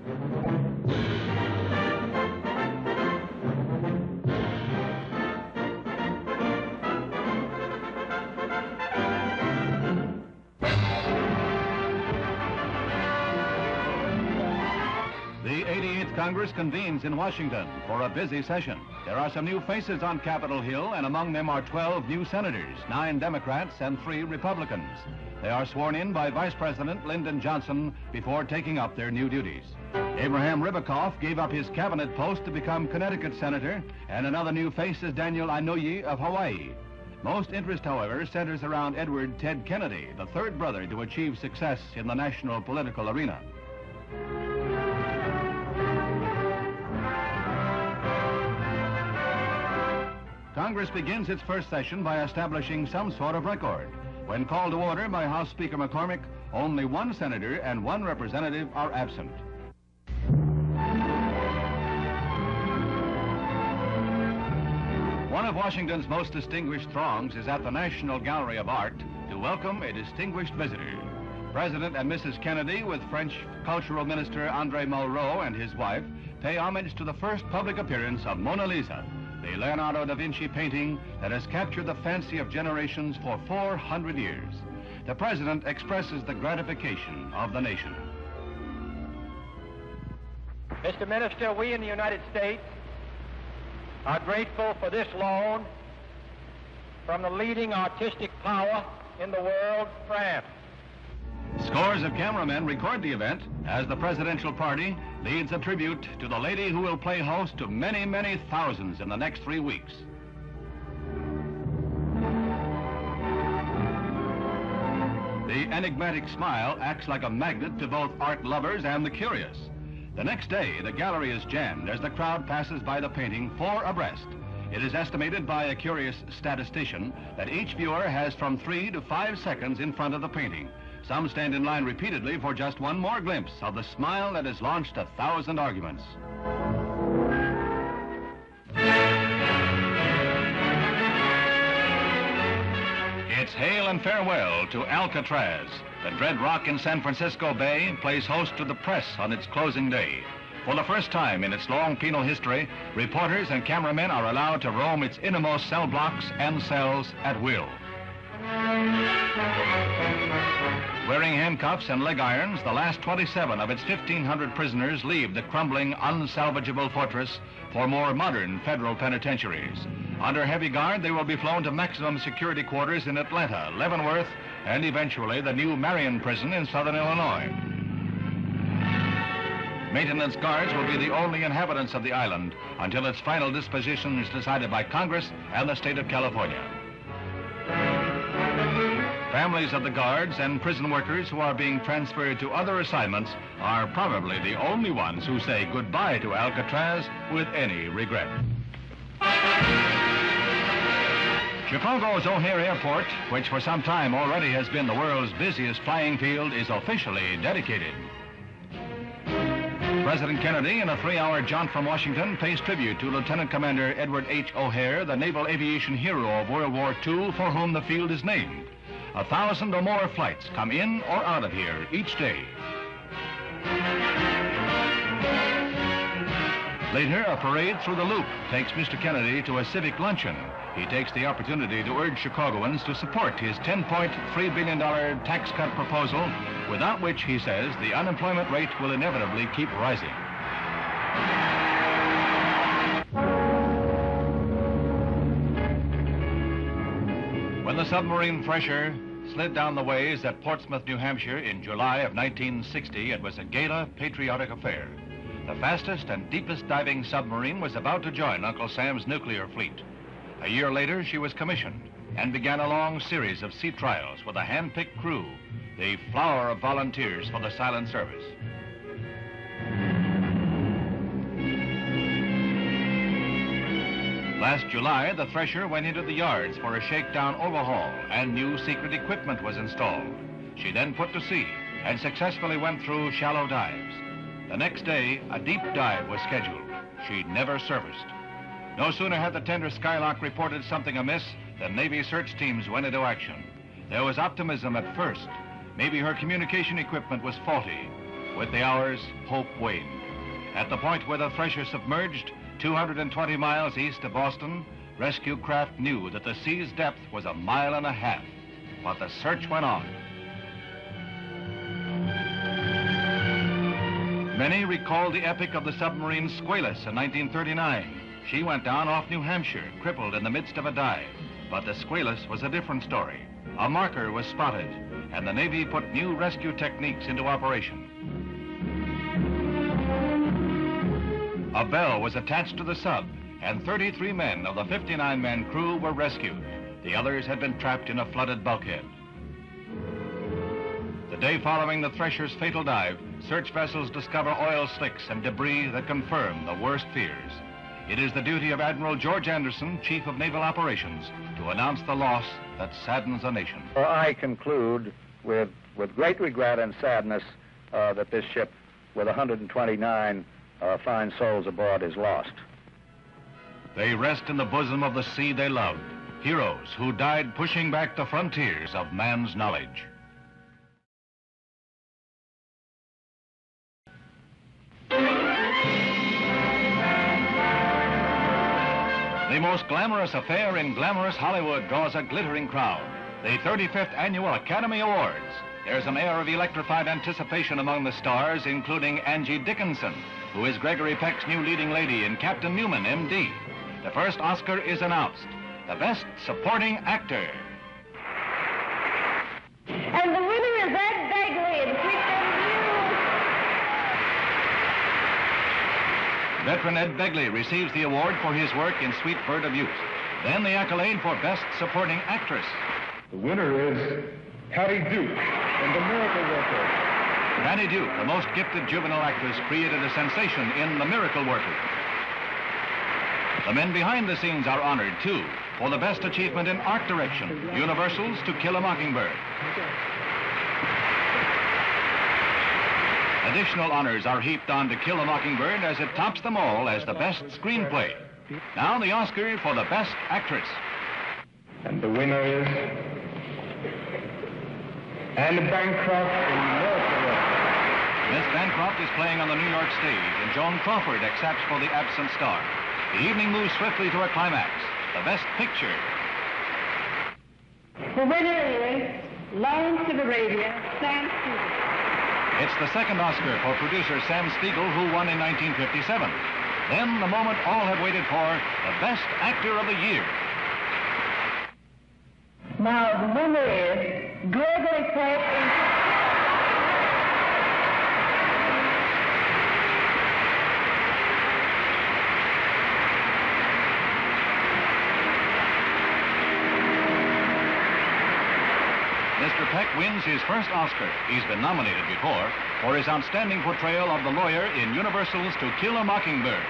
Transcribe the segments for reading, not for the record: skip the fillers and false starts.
The 88th Congress convenes in Washington for a busy session. There are some new faces on Capitol Hill, and among them are 12 new senators, 9 Democrats and 3 Republicans. They are sworn in by Vice President Lyndon Johnson before taking up their new duties. Abraham Ribicoff gave up his cabinet post to become Connecticut senator, and another new face is Daniel Inouye of Hawaii. Most interest, however, centers around Edward Ted Kennedy, the third brother to achieve success in the national political arena. Congress begins its first session by establishing some sort of record. When called to order by House Speaker McCormick, only 1 senator and 1 representative are absent. One of Washington's most distinguished throngs is at the National Gallery of Art to welcome a distinguished visitor. President and Mrs. Kennedy, with French Cultural Minister André Malraux and his wife, pay homage to the first public appearance of Mona Lisa, the Leonardo da Vinci painting that has captured the fancy of generations for 400 years. The President expresses the gratification of the nation. Mr. Minister, we in the United States are grateful for this loan from the leading artistic power in the world, France. Scores of cameramen record the event as the presidential party leads a tribute to the lady who will play host to many, many thousands in the next 3 weeks. The enigmatic smile acts like a magnet to both art lovers and the curious. The next day, the gallery is jammed as the crowd passes by the painting 4 abreast. It is estimated by a curious statistician that each viewer has from 3 to 5 seconds in front of the painting. Some stand in line repeatedly for just one more glimpse of the smile that has launched 1,000 arguments. It's hail and farewell to Alcatraz. The dread rock in San Francisco Bay plays host to the press on its closing day. For the first time in its long penal history, reporters and cameramen are allowed to roam its innermost cell blocks and cells at will. Wearing handcuffs and leg irons, the last 27 of its 1,500 prisoners leave the crumbling, unsalvageable fortress for more modern federal penitentiaries. Under heavy guard, they will be flown to maximum security quarters in Atlanta, Leavenworth, and eventually the new Marion prison in southern Illinois. Maintenance guards will be the only inhabitants of the island until its final disposition is decided by Congress and the state of California. Families of the guards and prison workers who are being transferred to other assignments are probably the only ones who say goodbye to Alcatraz with any regret. Chicago's O'Hare Airport, which for some time already has been the world's busiest flying field, is officially dedicated. President Kennedy, in a 3-hour jaunt from Washington, pays tribute to Lieutenant Commander Edward H. O'Hare, the naval aviation hero of World War II, for whom the field is named. 1,000 or more flights come in or out of here each day. Later, a parade through the Loop takes Mr. Kennedy to a civic luncheon. He takes the opportunity to urge Chicagoans to support his $10.3 billion tax cut proposal, without which, he says, the unemployment rate will inevitably keep rising. When the submarine Thresher slid down the ways at Portsmouth, New Hampshire in July of 1960, it was a gala, patriotic affair. The fastest and deepest diving submarine was about to join Uncle Sam's nuclear fleet. A year later, she was commissioned and began a long series of sea trials with a hand-picked crew, the flower of volunteers for the silent service. Last July, the Thresher went into the yards for a shakedown overhaul, and new secret equipment was installed. She then put to sea and successfully went through shallow dives. The next day, a deep dive was scheduled. She never surfaced. No sooner had the tender Skylark reported something amiss than Navy search teams went into action. There was optimism at first. Maybe her communication equipment was faulty. With the hours, hope waned. At the point where the Thresher submerged, 220 miles east of Boston, rescue craft knew that the sea's depth was 1.5 miles. But the search went on. Many recall the epic of the submarine Squalus in 1939. She went down off New Hampshire, crippled in the midst of a dive. But the Squalus was a different story. A marker was spotted, and the Navy put new rescue techniques into operation. A bell was attached to the sub, and 33 men of the 59-man crew were rescued. The others had been trapped in a flooded bulkhead. The day following the Thresher's fatal dive, search vessels discover oil slicks and debris that confirm the worst fears. It is the duty of Admiral George Anderson, Chief of Naval Operations, to announce the loss that saddens a nation. I conclude with great regret and sadness that this ship with 129 fine souls aboard is lost. They rest in the bosom of the sea they loved, heroes who died pushing back the frontiers of man's knowledge. The most glamorous affair in glamorous Hollywood draws a glittering crowd. The 35th Annual Academy Awards. There's an air of electrified anticipation among the stars, including Angie Dickinson, who is Gregory Peck's new leading lady in Captain Newman, M.D. The first Oscar is announced, the Best Supporting Actor. And the winner is Ed Begley in Quick Veteran Ed Begley receives the award for his work in Sweet Bird of Youth. Then the accolade for Best Supporting Actress. The winner is Patty Duke in The Miracle Worker. Patty Duke, the most gifted juvenile actress, created a sensation in The Miracle Worker. The men behind the scenes are honored, too, for the best achievement in art direction, Universal's To Kill a Mockingbird. Additional honors are heaped on To Kill a Mockingbird as it tops them all as the best screenplay. Now the Oscar for the Best Actress. And the winner is Anne Bancroft in Miracle Worker. Miss Bancroft is playing on the New York stage, and Joan Crawford accepts for the absent star. The evening moves swiftly to a climax, the Best Picture. The winner is Lawrence of Arabia, Sam Spiegel. It's the second Oscar for producer Sam Spiegel, who won in 1957. Then the moment all have waited for, the Best Actor of the Year. Now the winner is Gregory Peck in... Mr. Peck wins his first Oscar. He's been nominated before for his outstanding portrayal of the lawyer in Universal's To Kill a Mockingbird.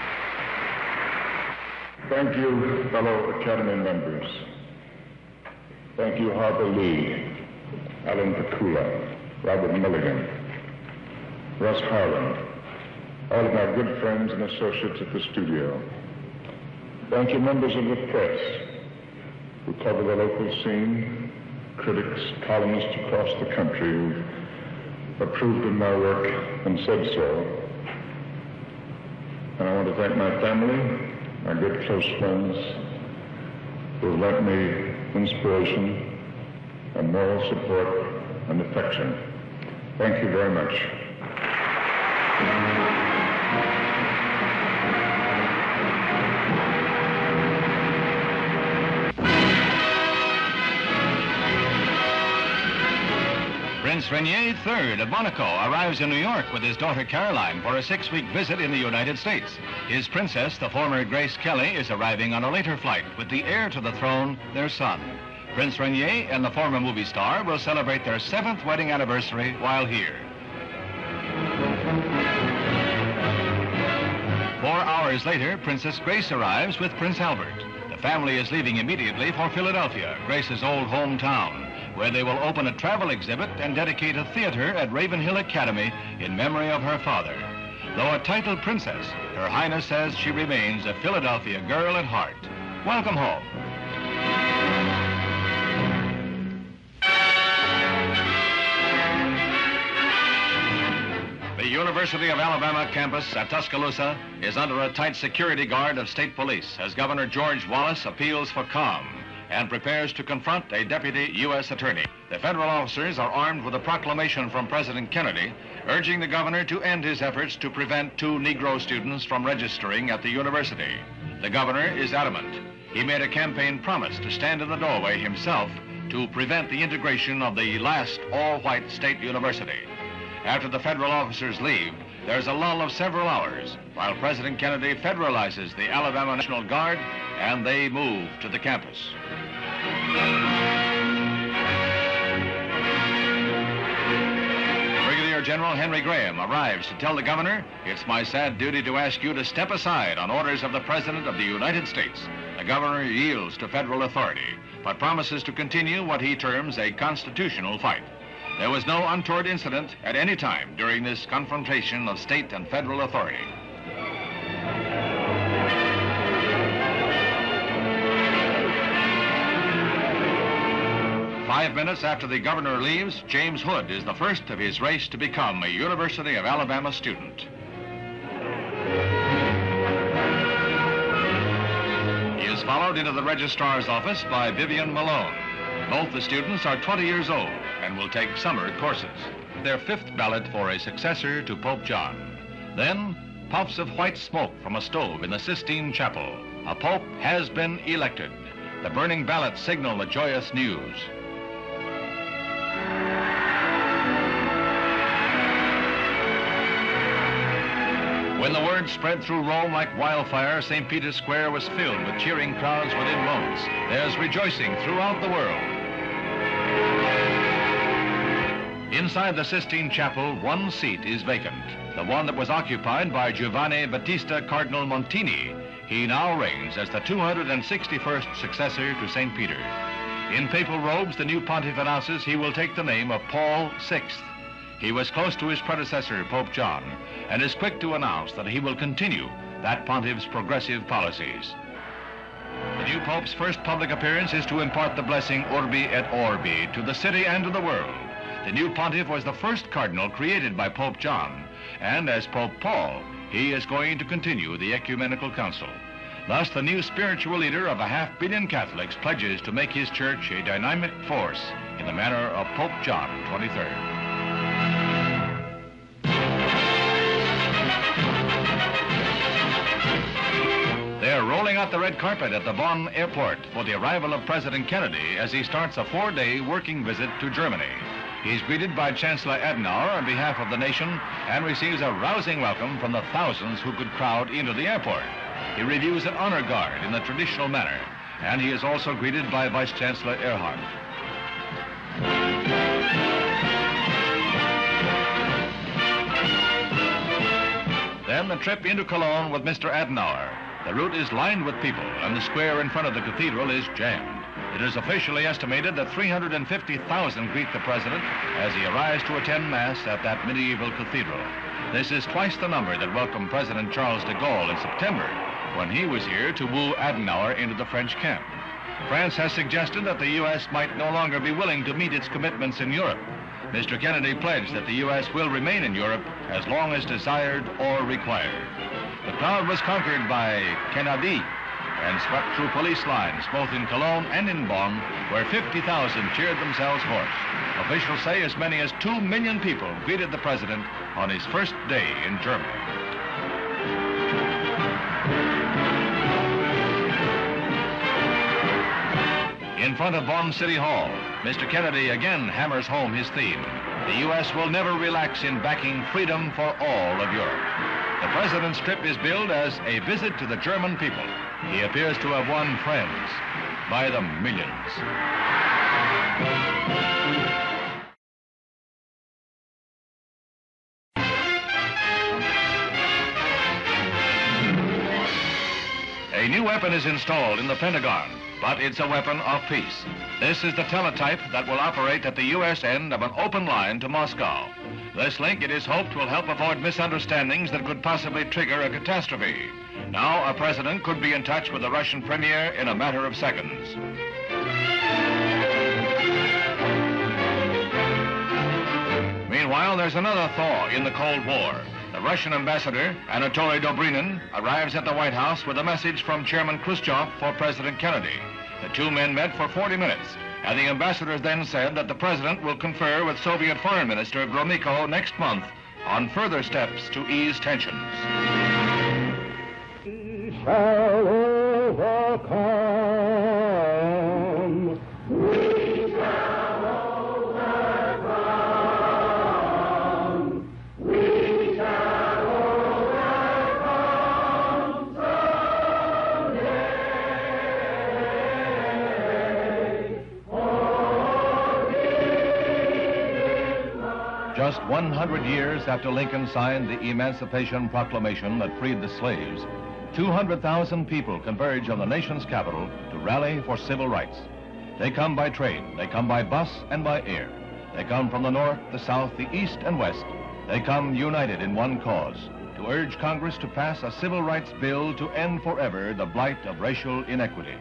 Thank you, fellow Academy members. Thank you, Harper Lee, Alan Pakula, Robert Milligan, Russ Harlan, all of my good friends and associates at the studio. Thank you, members of the press who cover the local scene, critics, columnists across the country who approved of my work and said so. And I want to thank my family, my good close friends, who have lent me inspiration and moral support and affection. Thank you very much. Prince Rainier III of Monaco arrives in New York with his daughter Caroline for a 6-week visit in the United States. His princess, the former Grace Kelly, is arriving on a later flight with the heir to the throne, their son. Prince Rainier and the former movie star will celebrate their 7th wedding anniversary while here. 4 hours later, Princess Grace arrives with Prince Albert. The family is leaving immediately for Philadelphia, Grace's old hometown, where they will open a travel exhibit and dedicate a theater at Ravenhill Academy in memory of her father. Though a titled princess, Her Highness says she remains a Philadelphia girl at heart. Welcome home. The University of Alabama campus at Tuscaloosa is under a tight security guard of state police as Governor George Wallace appeals for calm and prepares to confront a deputy U.S. attorney. The federal officers are armed with a proclamation from President Kennedy urging the governor to end his efforts to prevent 2 Negro students from registering at the university. The governor is adamant. He made a campaign promise to stand in the doorway himself to prevent the integration of the last all-white state university. After the federal officers leave, there's a lull of several hours while President Kennedy federalizes the Alabama National Guard and they move to the campus. Brigadier General Henry Graham arrives to tell the governor, "It's my sad duty to ask you to step aside on orders of the President of the United States." The governor yields to federal authority, but promises to continue what he terms a constitutional fight. There was no untoward incident at any time during this confrontation of state and federal authority. Five minutes after the governor leaves, James Hood is the first of his race to become a University of Alabama student. He is followed into the registrar's office by Vivian Malone. Both the students are 20 years old and will take summer courses. Their 5th ballot for a successor to Pope John. Then, puffs of white smoke from a stove in the Sistine Chapel. A pope has been elected. The burning ballots signal the joyous news. When the word spread through Rome like wildfire, St. Peter's Square was filled with cheering crowds within moments. There's rejoicing throughout the world. Inside the Sistine Chapel, one seat is vacant, the one that was occupied by Giovanni Battista Cardinal Montini. He now reigns as the 261st successor to St. Peter. In papal robes, the new pontiff announces he will take the name of Paul VI. He was close to his predecessor, Pope John, and is quick to announce that he will continue that pontiff's progressive policies. The new pope's first public appearance is to impart the blessing Urbi et Orbi to the city and to the world. The new pontiff was the first cardinal created by Pope John, and as Pope Paul, he is going to continue the ecumenical council. Thus, the new spiritual leader of 500 million Catholics pledges to make his church a dynamic force in the manner of Pope John XXIII. They're rolling out the red carpet at the Bonn airport for the arrival of President Kennedy as he starts a 4-day working visit to Germany. He's greeted by Chancellor Adenauer on behalf of the nation and receives a rousing welcome from the thousands who could crowd into the airport. He reviews an honor guard in the traditional manner, and he is also greeted by Vice Chancellor Erhard. Then the trip into Cologne with Mr. Adenauer. The route is lined with people, and the square in front of the cathedral is jammed. It is officially estimated that 350,000 greet the president as he arrives to attend Mass at that medieval cathedral. This is twice the number that welcomed President Charles de Gaulle in September, when he was here to woo Adenauer into the French camp. France has suggested that the U.S. might no longer be willing to meet its commitments in Europe. Mr. Kennedy pledged that the U.S. will remain in Europe as long as desired or required. The crowd was conquered by Kennedy and swept through police lines, both in Cologne and in Bonn, where 50,000 cheered themselves hoarse. Officials say as many as 2 million people greeted the president on his first day in Germany. In front of Bonn City Hall, Mr. Kennedy again hammers home his theme. The U.S. will never relax in backing freedom for all of Europe. The president's trip is billed as a visit to the German people. He appears to have won friends by the millions. A new weapon is installed in the Pentagon, but it's a weapon of peace. This is the teletype that will operate at the U.S. end of an open line to Moscow. This link, it is hoped, will help avoid misunderstandings that could possibly trigger a catastrophe. Now, a president could be in touch with the Russian premier in a matter of seconds. Meanwhile, there's another thaw in the Cold War. The Russian ambassador, Anatoly Dobrinin, arrives at the White House with a message from Chairman Khrushchev for President Kennedy. The two men met for 40 minutes, and the ambassador then said that the president will confer with Soviet Foreign Minister Gromyko next month on further steps to ease tensions. We shall overcome. We shall overcome. We shall overcome someday. Just 100 years after Lincoln signed the Emancipation Proclamation that freed the slaves, 200,000 people converge on the nation's capital to rally for civil rights. They come by train, they come by bus and by air. They come from the north, the south, the east and west. They come united in one cause, to urge Congress to pass a civil rights bill to end forever the blight of racial inequity.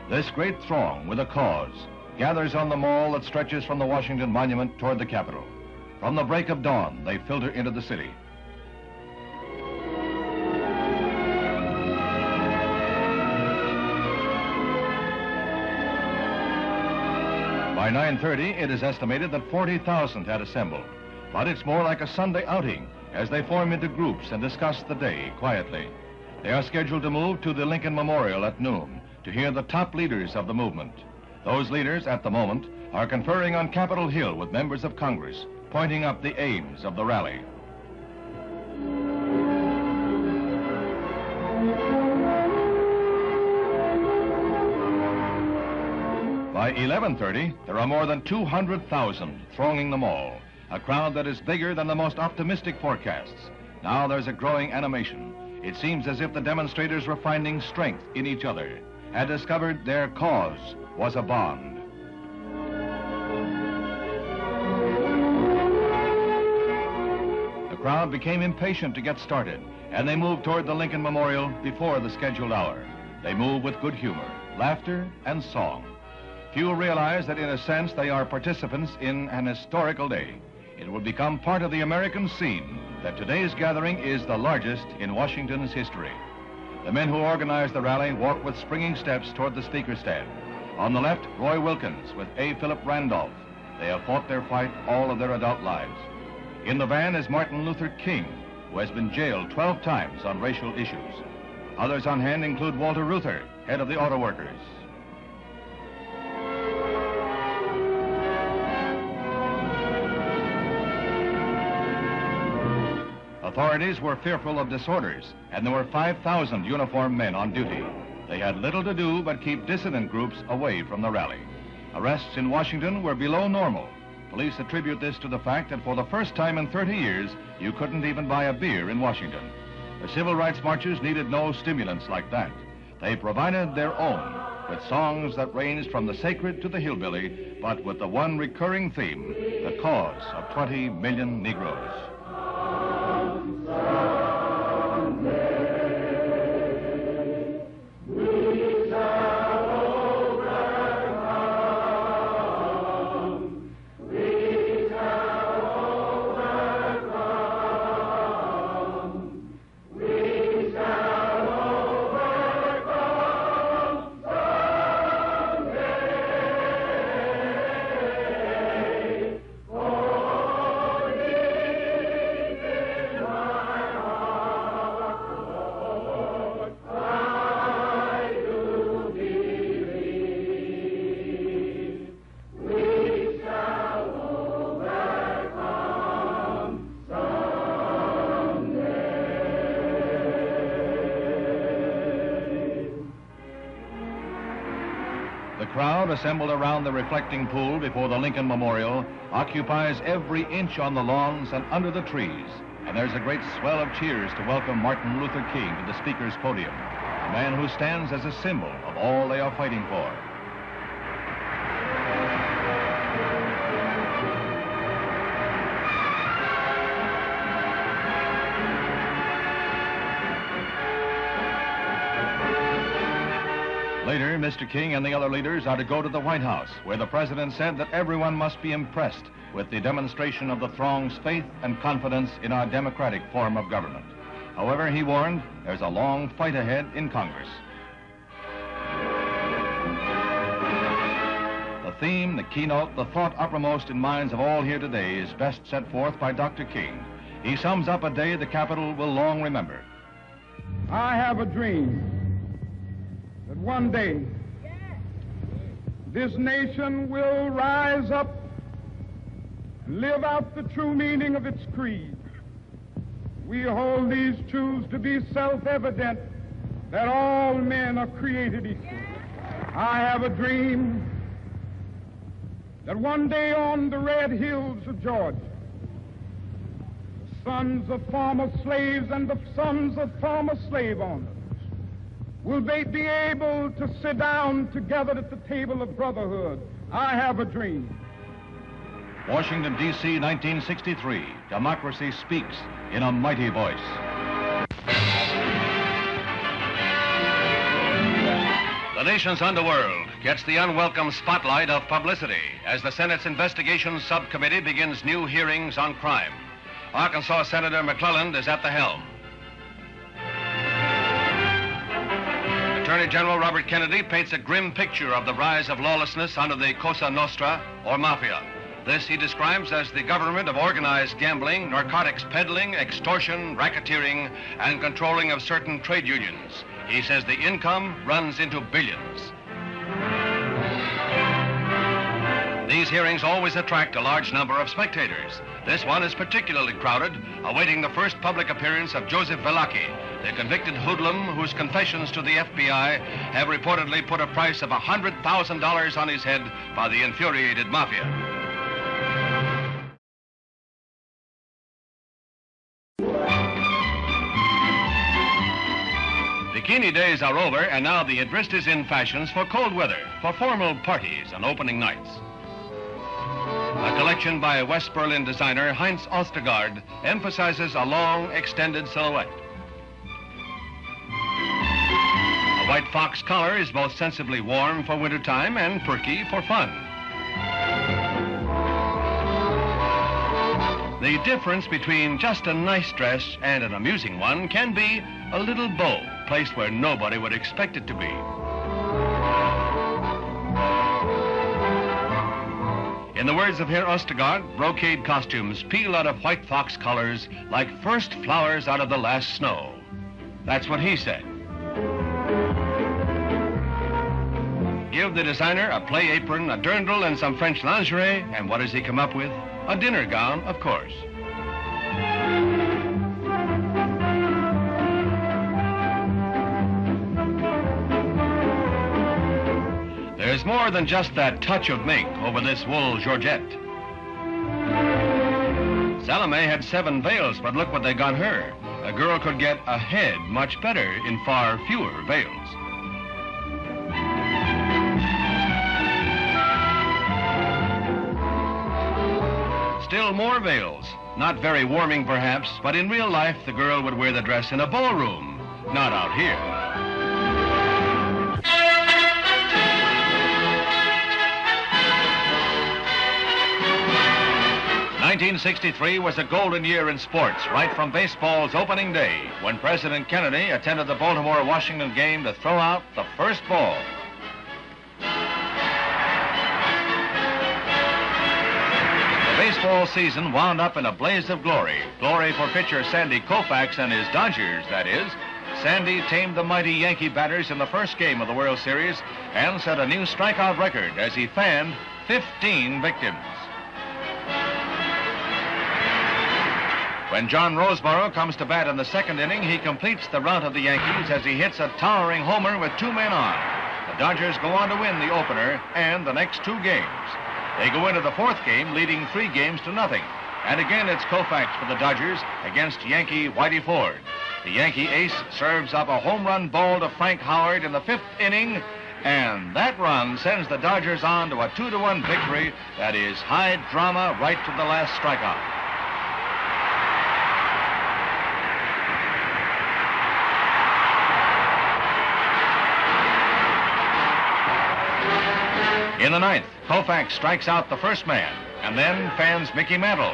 This great throng with a cause gathers on the mall that stretches from the Washington Monument toward the Capitol. From the break of dawn, they filter into the city. By 9:30, it is estimated that 40,000 had assembled. But it's more like a Sunday outing as they form into groups and discuss the day quietly. They are scheduled to move to the Lincoln Memorial at noon to hear the top leaders of the movement. Those leaders, at the moment, are conferring on Capitol Hill with members of Congress, pointing up the aims of the rally. By 11:30, there are more than 200,000 thronging the mall, a crowd that is bigger than the most optimistic forecasts. Now there's a growing animation. It seems as if the demonstrators were finding strength in each other, had discovered their cause was a bond. The crowd became impatient to get started, and they moved toward the Lincoln Memorial before the scheduled hour. They move with good humor, laughter, and song. Few realize that in a sense they are participants in an historical day. It will become part of the American scene that today's gathering is the largest in Washington's history. The men who organized the rally walk with springing steps toward the speaker stand. On the left, Roy Wilkins with A. Philip Randolph. They have fought their fight all of their adult lives. In the van is Martin Luther King, who has been jailed 12 times on racial issues. Others on hand include Walter Reuther, head of the auto workers. Authorities were fearful of disorders, and there were 5,000 uniformed men on duty. They had little to do but keep dissident groups away from the rally. Arrests in Washington were below normal. Police attribute this to the fact that for the first time in 30 years, you couldn't even buy a beer in Washington. The civil rights marchers needed no stimulants like that. They provided their own, with songs that ranged from the sacred to the hillbilly, but with the one recurring theme, the cause of 20 million Negroes. The crowd assembled around the reflecting pool before the Lincoln Memorial occupies every inch on the lawns and under the trees. And there's a great swell of cheers to welcome Martin Luther King to the speaker's podium, a man who stands as a symbol of all they are fighting for. Later, Mr. King and the other leaders are to go to the White House, where the president said that everyone must be impressed with the demonstration of the throng's faith and confidence in our democratic form of government. However, he warned, there's a long fight ahead in Congress. The theme, the keynote, the thought uppermost in minds of all here today is best set forth by Dr. King. He sums up a day the Capitol will long remember. I have a dream that one day this nation will rise up and live out the true meaning of its creed. We hold these truths to be self-evident, that all men are created equal. I have a dream that one day on the red hills of Georgia, the sons of former slaves and the sons of former slave owners will they be able to sit down together at the table of brotherhood. I have a dream. Washington, D.C., 1963. Democracy speaks in a mighty voice. The nation's underworld gets the unwelcome spotlight of publicity as the Senate's Investigations Subcommittee begins new hearings on crime. Arkansas Senator McClelland is at the helm. Attorney General Robert Kennedy paints a grim picture of the rise of lawlessness under the Cosa Nostra, or mafia. This he describes as the government of organized gambling, narcotics peddling, extortion, racketeering, and controlling of certain trade unions. He says the income runs into billions. These hearings always attract a large number of spectators. This one is particularly crowded, awaiting the first public appearance of Joseph Velaki, the convicted hoodlum whose confessions to the FBI have reportedly put a price of $100,000 on his head by the infuriated mafia. Bikini days are over, and now the interest is in fashions for cold weather, for formal parties and opening nights. A collection by West Berlin designer Heinz Ostergaard emphasizes a long, extended silhouette. A white fox collar is both sensibly warm for wintertime and perky for fun. The difference between just a nice dress and an amusing one can be a little bow placed where nobody would expect it to be. In the words of Herr Ostergaard, brocade costumes peel out of white fox collars like first flowers out of the last snow. That's what he said. Give the designer a play apron, a dirndl, and some French lingerie, and what does he come up with? A dinner gown, of course. There's more than just that touch of mink over this wool georgette. Salome had 7 veils, but look what they got her. A girl could get a head much better in far fewer veils. Still more veils. Not very warming, perhaps, but in real life, the girl would wear the dress in a ballroom, not out here. 1963 was a golden year in sports, right from baseball's opening day, when President Kennedy attended the Baltimore-Washington game to throw out the first ball. The baseball season wound up in a blaze of glory. Glory for pitcher Sandy Koufax and his Dodgers, that is. Sandy tamed the mighty Yankee batters in the first game of the World Series and set a new strikeout record as he fanned 15 victims. When John Roseboro comes to bat in the second inning, he completes the rout of the Yankees as he hits a towering homer with 2 men on. The Dodgers go on to win the opener and the next 2 games. They go into the 4th game, leading 3 games to nothing. And again, it's Koufax for the Dodgers against Yankee Whitey Ford. The Yankee ace serves up a home run ball to Frank Howard in the 5th inning, and that run sends the Dodgers on to a 2-1 victory that is high drama right to the last strikeout. In the ninth, Koufax strikes out the first man and then fans Mickey Mantle.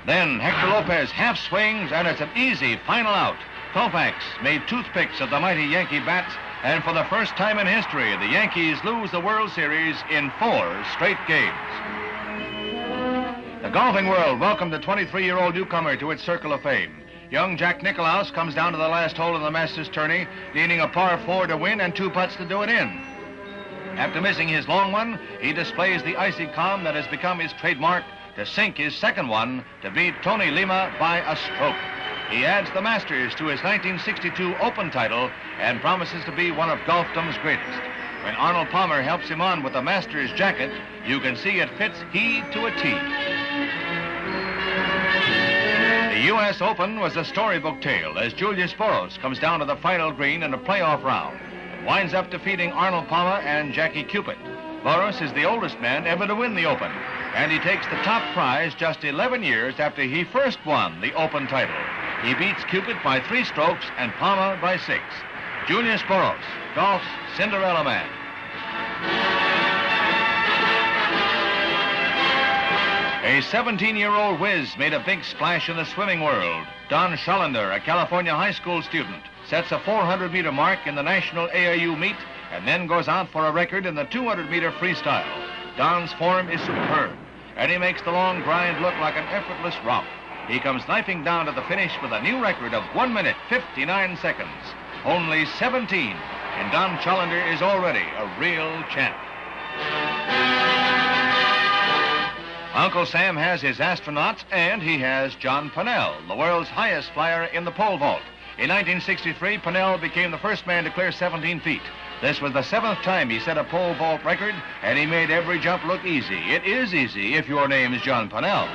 Then Hector Lopez half swings, and it's an easy final out. Koufax made toothpicks of the mighty Yankee bats, and for the first time in history, the Yankees lose the World Series in 4 straight games. The golfing world welcomed the 23-year-old newcomer to its circle of fame. Young Jack Nicklaus comes down to the last hole of the Masters tourney, needing a par 4 to win and 2 putts to do it in. After missing his long one, he displays the icy calm that has become his trademark to sink his second one to beat Tony Lima by a stroke. He adds the Masters to his 1962 Open title and promises to be one of golfdom's greatest. When Arnold Palmer helps him on with the Masters jacket, you can see it fits he to a T. The U.S. Open was a storybook tale as Julius Boros comes down to the final green in a playoff round. Winds up defeating Arnold Palmer and Jackie Cupid. Boros is the oldest man ever to win the Open, and he takes the top prize just 11 years after he first won the Open title. He beats Cupid by 3 strokes and Palmer by 6. Julius Boros, golf's Cinderella Man. A 17-year-old whiz made a big splash in the swimming world. Don Schollander, a California high school student, sets a 400-meter mark in the national AAU meet and then goes out for a record in the 200-meter freestyle. Don's form is superb, and he makes the long grind look like an effortless romp. He comes knifing down to the finish with a new record of 1 minute, 59 seconds. Only 17, and Don Schollander is already a real champ. Uncle Sam has his astronauts, and he has John Pennell, the world's highest flyer in the pole vault. In 1963, Pennell became the first man to clear 17 feet. This was the 7th time he set a pole vault record, and he made every jump look easy. It is easy if your name is John Pennell.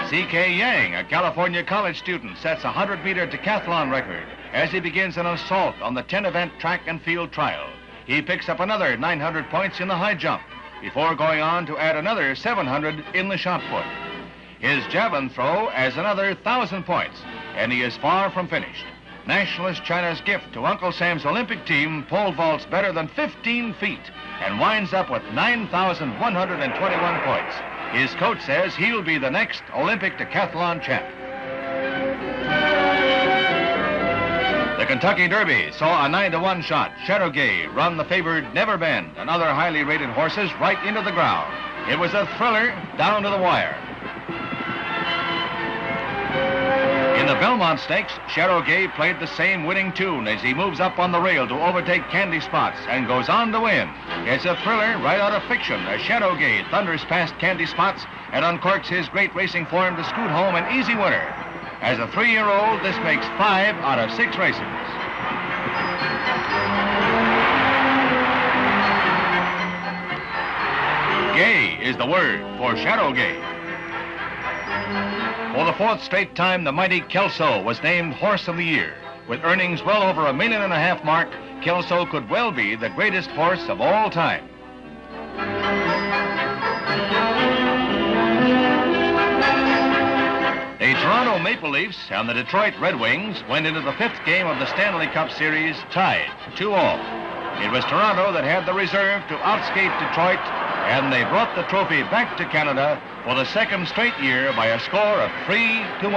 C.K. Yang, a California college student, sets a 100-meter decathlon record as he begins an assault on the 10-event track and field trial. He picks up another 900 points in the high jump before going on to add another 700 in the shot put. His javelin throw adds another 1,000 points, and he is far from finished. Nationalist China's gift to Uncle Sam's Olympic team pole vaults better than 15 feet and winds up with 9,121 points. His coach says he'll be the next Olympic decathlon champ. The Kentucky Derby saw a 9-to-1 shot, Shadowgay, run the favored Never Bend and other highly rated horses right into the ground. It was a thriller down to the wire. In the Belmont Stakes, Shadowgay played the same winning tune as he moves up on the rail to overtake Candy Spots and goes on to win. It's a thriller right out of fiction as Shadowgay thunders past Candy Spots and uncorks his great racing form to scoot home an easy winner. As a 3-year-old, this makes 5 out of 6 races. Gay is the word for Shadowgay. For the 4th straight time, the mighty Kelso was named Horse of the Year. With earnings well over $1.5 million mark, Kelso could well be the greatest horse of all time. The Toronto Maple Leafs and the Detroit Red Wings went into the 5th game of the Stanley Cup Series tied 2-2. It was Toronto that had the reserve to outskate Detroit, and they brought the trophy back to Canada for the 2nd straight year by a score of 3-1.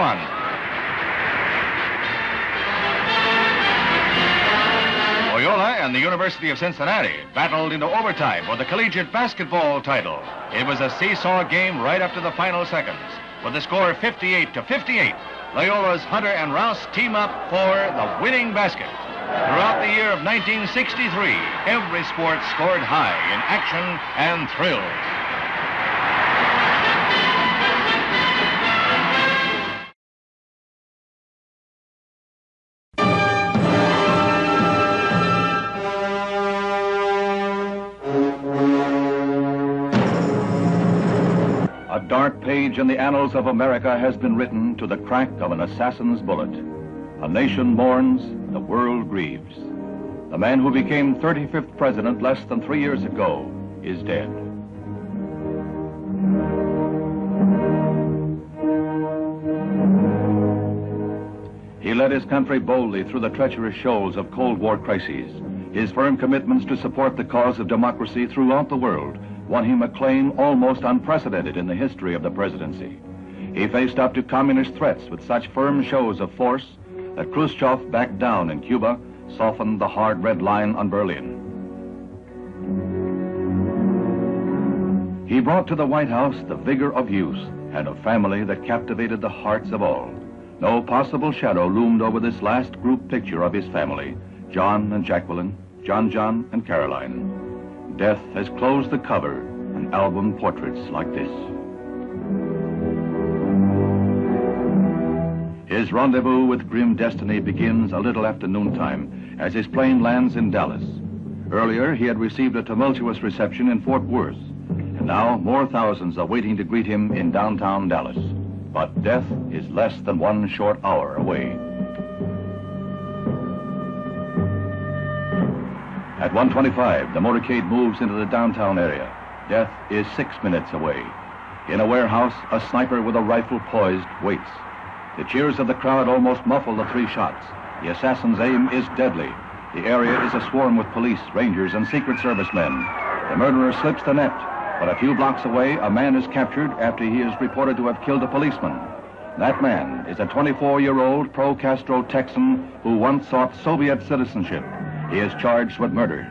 Loyola and the University of Cincinnati battled into overtime for the collegiate basketball title. It was a seesaw game right up to the final seconds. With the score 58-58, Loyola's Hunter and Rouse team up for the winning basket. Throughout the year of 1963, every sport scored high in action and thrills. A dark page in the annals of America has been written to the crack of an assassin's bullet. A nation mourns, the world grieves. The man who became 35th president less than 3 years ago is dead. He led his country boldly through the treacherous shoals of Cold War crises. His firm commitments to support the cause of democracy throughout the world won him acclaim almost unprecedented in the history of the presidency. He faced up to communist threats with such firm shows of force that Khrushchev backed down in Cuba, softened the hard red line on Berlin. He brought to the White House the vigor of youth and a family that captivated the hearts of all. No possible shadow loomed over this last group picture of his family, John and Jacqueline, John and Caroline. Death has closed the cover on album portraits like this. His rendezvous with grim destiny begins a little after noontime as his plane lands in Dallas. Earlier, he had received a tumultuous reception in Fort Worth, and now more thousands are waiting to greet him in downtown Dallas. But death is less than 1 short hour away. At 1:25, the motorcade moves into the downtown area. Death is 6 minutes away. In a warehouse, a sniper with a rifle poised waits. The cheers of the crowd almost muffle the 3 shots. The assassin's aim is deadly. The area is aswarm with police, rangers, and Secret Service men. The murderer slips the net, but a few blocks away, a man is captured after he is reported to have killed a policeman. That man is a 24-year-old pro-Castro Texan who once sought Soviet citizenship. He is charged with murder.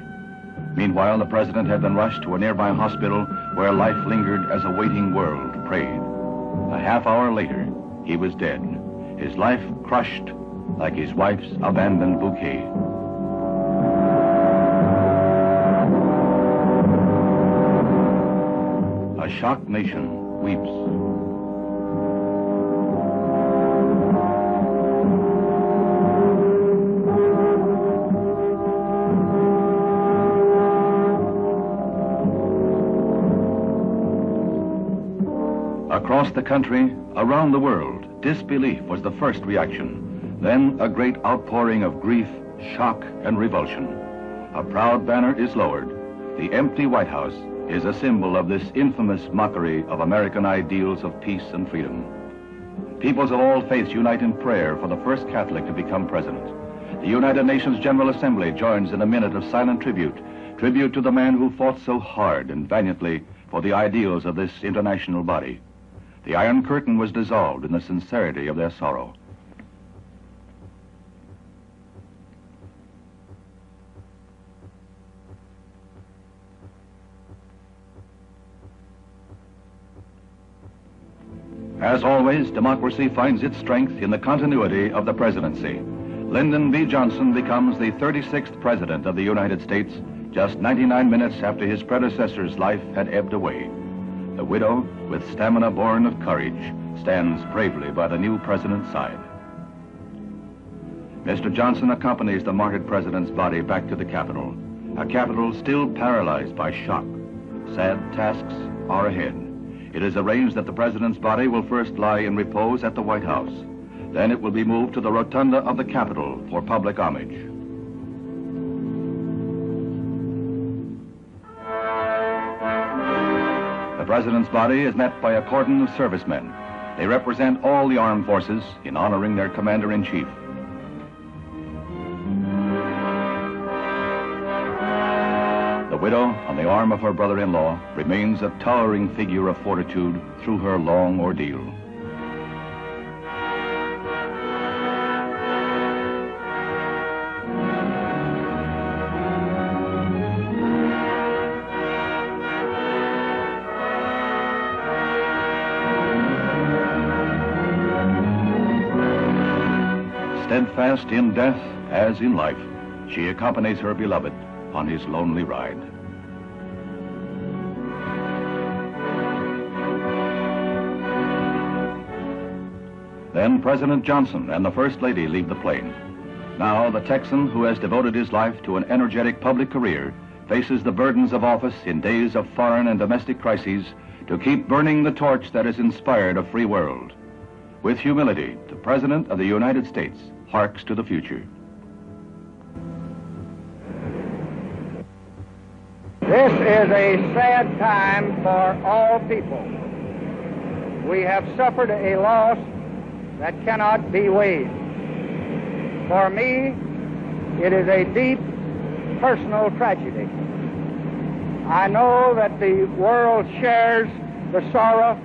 Meanwhile, the president had been rushed to a nearby hospital where life lingered as a waiting world prayed. A half hour later, he was dead, his life crushed like his wife's abandoned bouquet. A shocked nation weeps. Across the country, around the world, disbelief was the first reaction. Then a great outpouring of grief, shock, and revulsion. A proud banner is lowered. The empty White House is a symbol of this infamous mockery of American ideals of peace and freedom. Peoples of all faiths unite in prayer for the first Catholic to become president. The United Nations General Assembly joins in a minute of silent tribute to the man who fought so hard and valiantly for the ideals of this international body. The Iron Curtain was dissolved in the sincerity of their sorrow. As always, democracy finds its strength in the continuity of the presidency. Lyndon B. Johnson becomes the 36th president of the United States, just 99 minutes after his predecessor's life had ebbed away. The widow, with stamina born of courage, stands bravely by the new president's side. Mr. Johnson accompanies the martyred president's body back to the Capitol, a Capitol still paralyzed by shock. Sad tasks are ahead. It is arranged that the president's body will first lie in repose at the White House. Then it will be moved to the rotunda of the Capitol for public homage. The president's body is met by a cordon of servicemen. They represent all the armed forces in honoring their commander-in-chief. The widow, on the arm of her brother-in-law, remains a towering figure of fortitude through her long ordeal. Steadfast in death as in life, she accompanies her beloved on his lonely ride. Then President Johnson and the First Lady leave the plane. Now the Texan, who has devoted his life to an energetic public career, faces the burdens of office in days of foreign and domestic crises to keep burning the torch that has inspired a free world. With humility, the President of the United States harks to the future. This is a sad time for all people. We have suffered a loss that cannot be weighed. For me, it is a deep personal tragedy. I know that the world shares the sorrow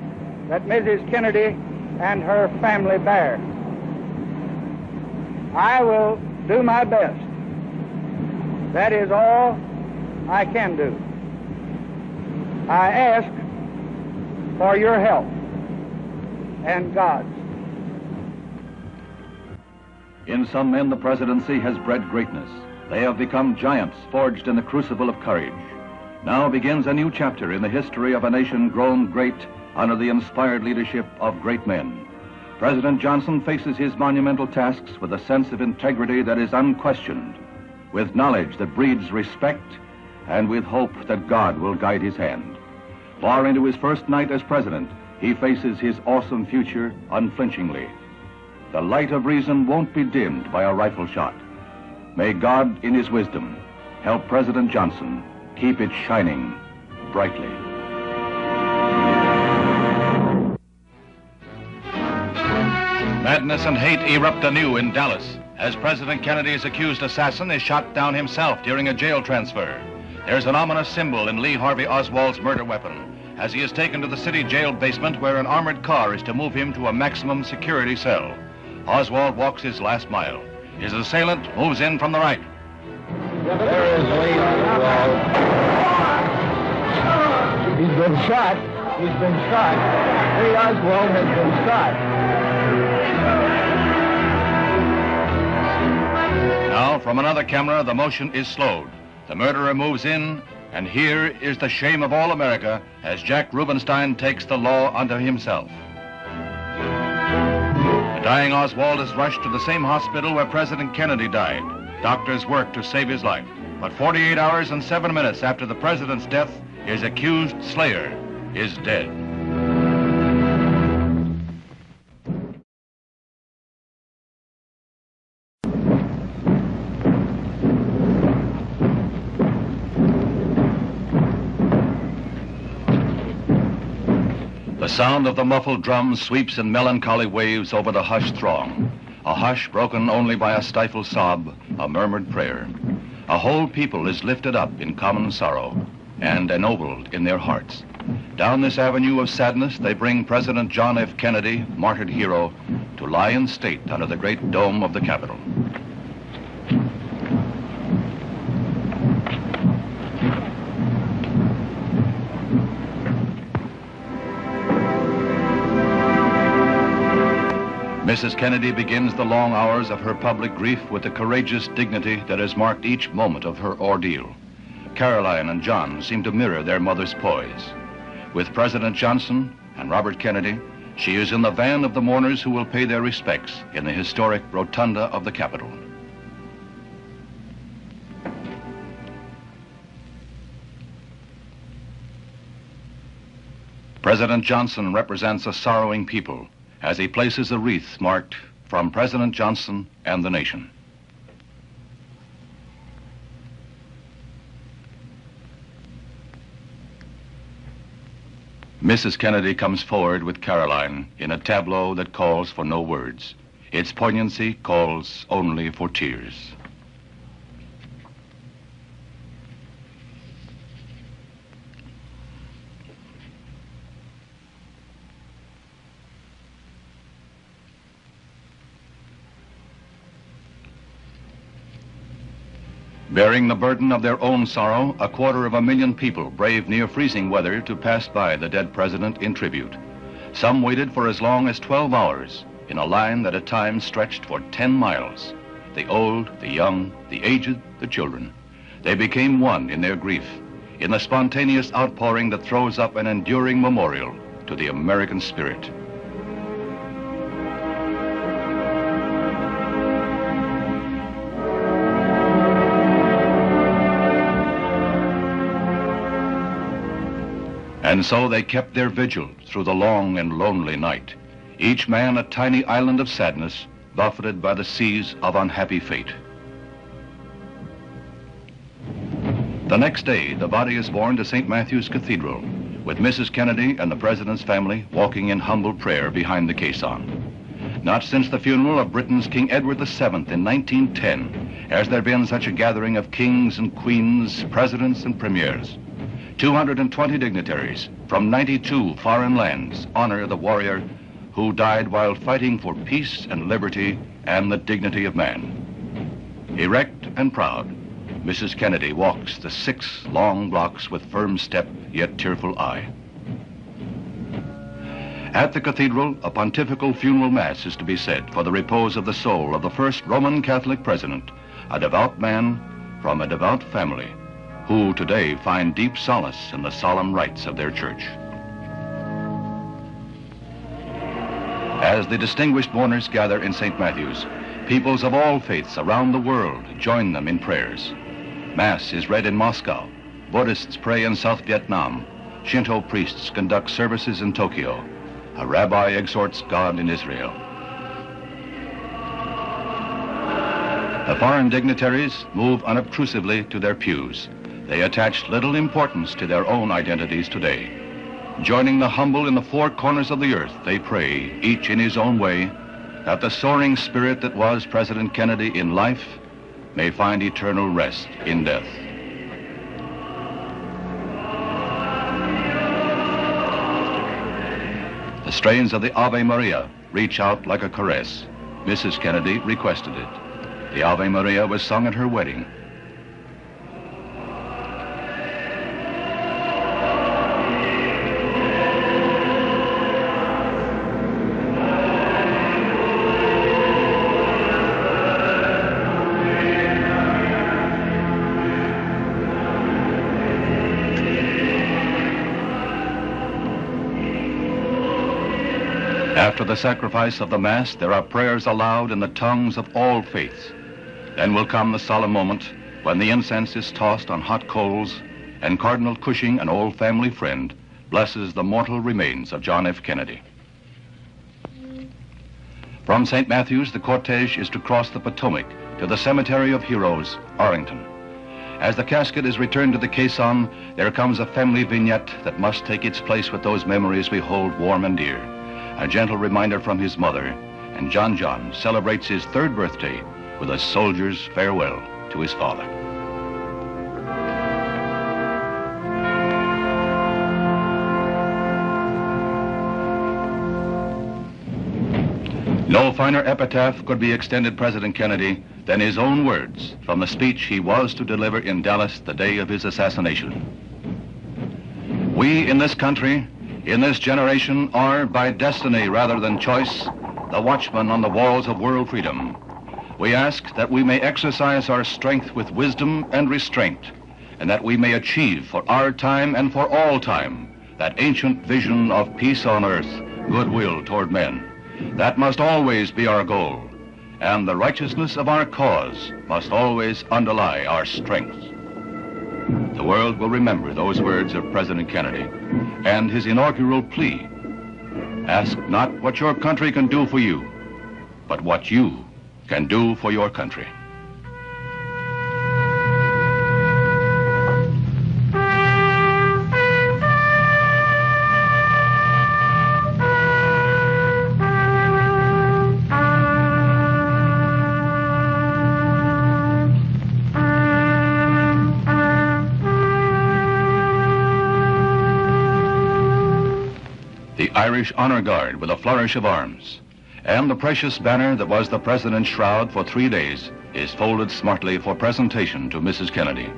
that Mrs. Kennedy and her family bear. I will do my best. That is all I can do. I ask for your help and God's. In some men, the presidency has bred greatness. They have become giants forged in the crucible of courage. Now begins a new chapter in the history of a nation grown great under the inspired leadership of great men. President Johnson faces his monumental tasks with a sense of integrity that is unquestioned, with knowledge that breeds respect, and with hope that God will guide his hand. Far into his first night as president, he faces his awesome future unflinchingly. The light of reason won't be dimmed by a rifle shot. May God, in his wisdom, help President Johnson keep it shining brightly. Madness and hate erupt anew in Dallas as President Kennedy's accused assassin is shot down himself during a jail transfer. There's an ominous symbol in Lee Harvey Oswald's murder weapon as he is taken to the city jail basement where an armored car is to move him to a maximum security cell. Oswald walks his last mile. His assailant moves in from the right. There is Lee Oswald. He's been shot. He's been shot. Lee Oswald has been shot. Now, from another camera, the motion is slowed. The murderer moves in, and here is the shame of all America as Jack Rubenstein takes the law unto himself. The dying Oswald is rushed to the same hospital where President Kennedy died. Doctors work to save his life. But 48 hours and 7 minutes after the president's death, his accused slayer is dead. The sound of the muffled drums sweeps in melancholy waves over the hushed throng. A hush broken only by a stifled sob, a murmured prayer. A whole people is lifted up in common sorrow and ennobled in their hearts. Down this avenue of sadness, they bring President John F. Kennedy, martyred hero, to lie in state under the great dome of the Capitol. Mrs. Kennedy begins the long hours of her public grief with the courageous dignity that has marked each moment of her ordeal. Caroline and John seem to mirror their mother's poise. With President Johnson and Robert Kennedy, she is in the van of the mourners who will pay their respects in the historic rotunda of the Capitol. President Johnson represents a sorrowing people as he places a wreath marked "From President Johnson and the Nation." Mrs. Kennedy comes forward with Caroline in a tableau that calls for no words. Its poignancy calls only for tears. Bearing the burden of their own sorrow, 250,000 people braved near freezing weather to pass by the dead president in tribute. Some waited for as long as 12 hours in a line that at times stretched for 10 miles. The old, the young, the aged, the children. They became one in their grief, in the spontaneous outpouring that throws up an enduring memorial to the American spirit. And so they kept their vigil through the long and lonely night, each man a tiny island of sadness, buffeted by the seas of unhappy fate. The next day, the body is borne to St. Matthew's Cathedral, with Mrs. Kennedy and the president's family walking in humble prayer behind the caisson. Not since the funeral of Britain's King Edward VII in 1910 has there been such a gathering of kings and queens, presidents and premiers. 220 dignitaries from 92 foreign lands honor the warrior who died while fighting for peace and liberty and the dignity of man. Erect and proud, Mrs. Kennedy walks the 6 long blocks with firm step yet tearful eye. At the cathedral, a pontifical funeral mass is to be said for the repose of the soul of the first Roman Catholic president, a devout man from a devout family, who today find deep solace in the solemn rites of their church. As the distinguished mourners gather in St. Matthew's, peoples of all faiths around the world join them in prayers. Mass is read in Moscow, Buddhists pray in South Vietnam, Shinto priests conduct services in Tokyo, a rabbi exhorts God in Israel. The foreign dignitaries move unobtrusively to their pews. They attach little importance to their own identities today. Joining the humble in the 4 corners of the earth, they pray, each in his own way, that the soaring spirit that was President Kennedy in life may find eternal rest in death. The strains of the Ave Maria reach out like a caress. Mrs. Kennedy requested it. The Ave Maria was sung at her wedding. After the sacrifice of the Mass, there are prayers aloud in the tongues of all faiths. Then will come the solemn moment when the incense is tossed on hot coals and Cardinal Cushing, an old family friend, blesses the mortal remains of John F. Kennedy. From St. Matthew's, the cortege is to cross the Potomac to the Cemetery of Heroes, Arlington. As the casket is returned to the caisson, there comes a family vignette that must take its place with those memories we hold warm and dear. A gentle reminder from his mother, and John celebrates his 3rd birthday with a soldier's farewell to his father. No finer epitaph could be extended President Kennedy than his own words from the speech he was to deliver in Dallas the day of his assassination. We in this country, in this generation, are, by destiny rather than choice, the watchmen on the walls of world freedom. We ask that we may exercise our strength with wisdom and restraint, and that we may achieve for our time and for all time that ancient vision of peace on earth, goodwill toward men. That must always be our goal, and the righteousness of our cause must always underlie our strength. The world will remember those words of President Kennedy and his inaugural plea. Ask not what your country can do for you, but what you can do for your country. The Irish Honor Guard with a flourish of arms, and the precious banner that was the President's shroud for 3 days is folded smartly for presentation to Mrs. Kennedy.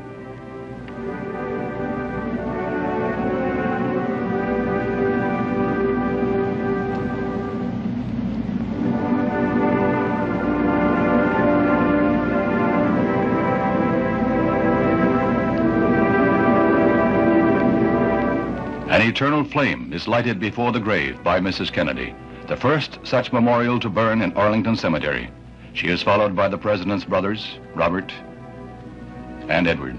An eternal flame is lighted before the grave by Mrs. Kennedy, the first such memorial to burn in Arlington Cemetery. She is followed by the President's brothers, Robert and Edward.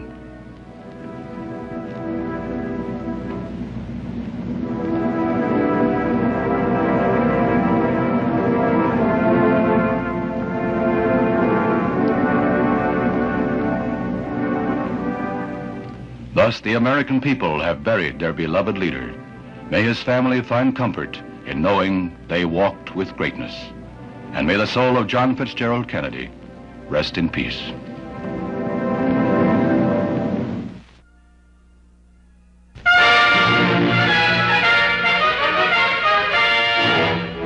Thus, the American people have buried their beloved leader. May his family find comfort in knowing they walked with greatness. And may the soul of John Fitzgerald Kennedy rest in peace.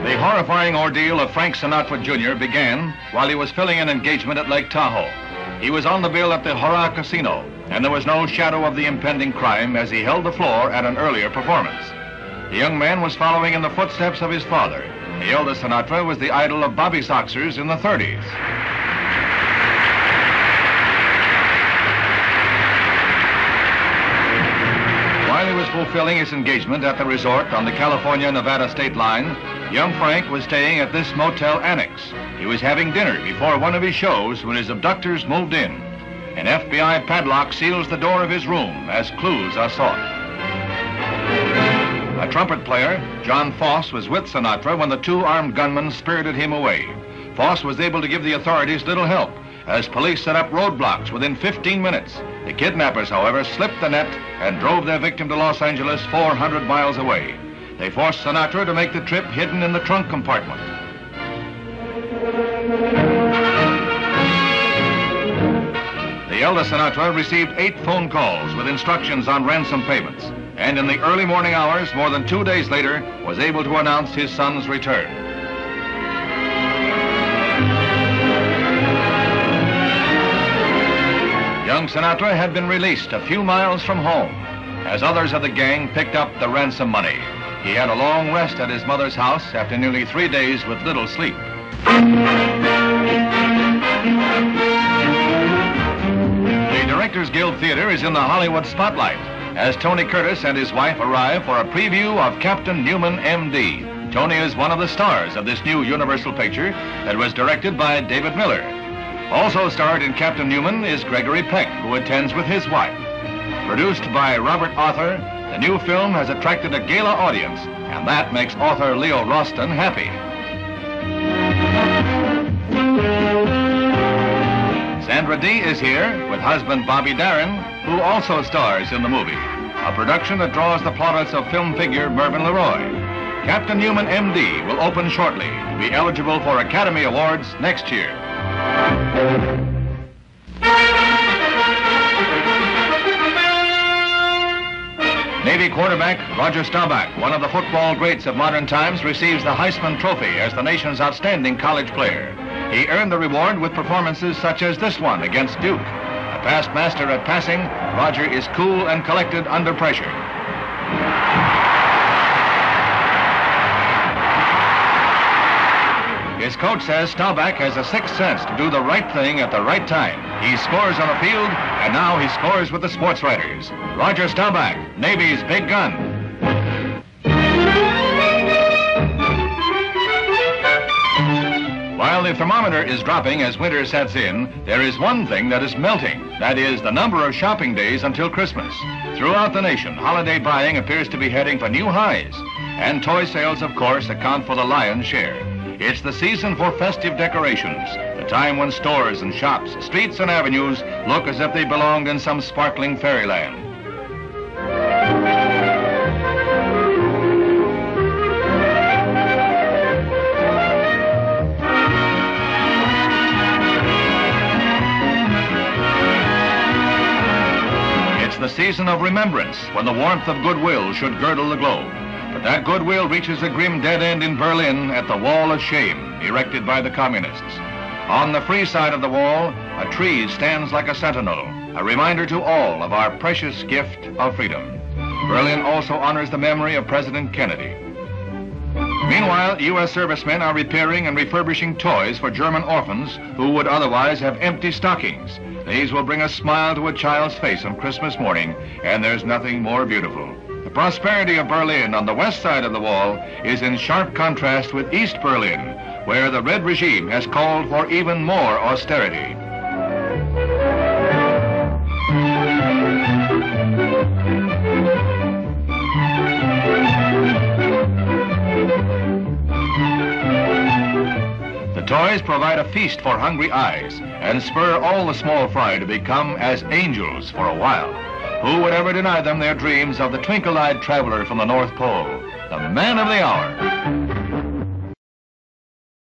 The horrifying ordeal of Frank Sinatra Jr. began while he was filling an engagement at Lake Tahoe. He was on the bill at the Hurrah Casino, and there was no shadow of the impending crime as he held the floor at an earlier performance. The young man was following in the footsteps of his father. The eldest Sinatra was the idol of Bobby Soxers in the 30s. While he was fulfilling his engagement at the resort on the California-Nevada state line, young Frank was staying at this motel annex. He was having dinner before one of his shows when his abductors moved in. An FBI padlock seals the door of his room as clues are sought. A trumpet player, John Foss, was with Sinatra when the two armed gunmen spirited him away. Foss was able to give the authorities little help as police set up roadblocks within 15 minutes. The kidnappers, however, slipped the net and drove their victim to Los Angeles 400 miles away. They forced Sinatra to make the trip hidden in the trunk compartment. The eldest Sinatra received 8 phone calls with instructions on ransom payments, and in the early morning hours, more than 2 days later, was able to announce his son's return. Young Sinatra had been released a few miles from home as others of the gang picked up the ransom money. He had a long rest at his mother's house after nearly 3 days with little sleep. The Directors Guild Theater is in the Hollywood spotlight as Tony Curtis and his wife arrive for a preview of Captain Newman, M.D. Tony is one of the stars of this new Universal picture that was directed by David Miller. Also starred in Captain Newman is Gregory Peck, who attends with his wife. Produced by Robert Arthur, the new film has attracted a gala audience, and that makes author Leo Roston happy. Sandra Dee is here with husband Bobby Darin, who also stars in the movie, a production that draws the plaudits of film figure Mervyn LeRoy. Captain Newman, M.D. will open shortly to be eligible for Academy Awards next year. Navy quarterback Roger Staubach, one of the football greats of modern times, receives the Heisman Trophy as the nation's outstanding college player. He earned the reward with performances such as this one against Duke. A past master at passing, Roger is cool and collected under pressure. His coach says Staubach has a sixth sense to do the right thing at the right time. He scores on the field, and now he scores with the sports writers. Roger Staubach, Navy's big gun. While the thermometer is dropping as winter sets in, there is one thing that is melting. That is the number of shopping days until Christmas. Throughout the nation, holiday buying appears to be heading for new highs. And toy sales, of course, account for the lion's share. It's the season for festive decorations, the time when stores and shops, streets and avenues look as if they belonged in some sparkling fairyland. It's the season of remembrance, when the warmth of goodwill should girdle the globe. But that goodwill reaches a grim dead end in Berlin at the Wall of Shame, erected by the communists. On the free side of the wall, a tree stands like a sentinel, a reminder to all of our precious gift of freedom. Berlin also honors the memory of President Kennedy. Meanwhile, U.S. servicemen are repairing and refurbishing toys for German orphans who would otherwise have empty stockings. These will bring a smile to a child's face on Christmas morning, and there's nothing more beautiful. The prosperity of Berlin on the west side of the wall is in sharp contrast with East Berlin, where the Red regime has called for even more austerity. The toys provide a feast for hungry eyes and spur all the small fry to become as angels for a while. Who would ever deny them their dreams of the twinkle-eyed traveler from the North Pole, the man of the hour?